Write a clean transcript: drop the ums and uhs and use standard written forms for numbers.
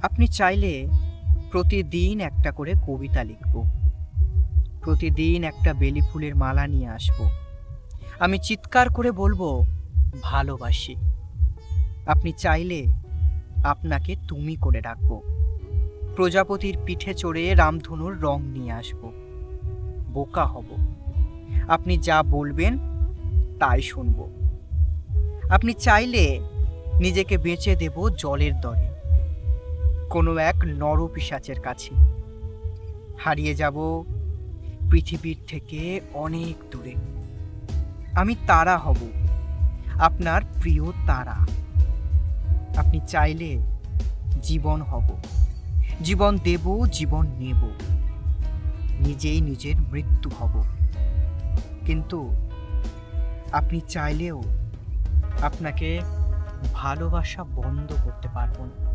আপনি চাইলে প্রতিদিন একটা করে কবিতা লিখব। প্রতিদিন একটা বেলি ফুলের মালা নিয়ে আসব। আমি চিৎকার করে বলবো, ভালোবাসি। আপনি চাইলে আপনাকে তুমি করে ডাকবো। প্রজাপতির পিঠে চড়ে রামধনুর রং নিয়ে আসব। বোকা হব। আপনি যা বলবেন তাই শুনব। আপনি চাইলে নিজেকে বেচে দেব জলের দরে, কোনো এক নরপিশাচের কাছে। হারিয়ে যাব পৃথিবীর থেকে অনেক দূরে। আমি তারা হব, আপনার প্রিয় তারা। আপনি চাইলে জীবন হব, জীবন দেব, জীবন নেব, নিজেই নিজের মৃত্যু হব। কিন্তু আপনি চাইলেও আপনাকে ভালোবাসা বন্ধ করতে পারবো না।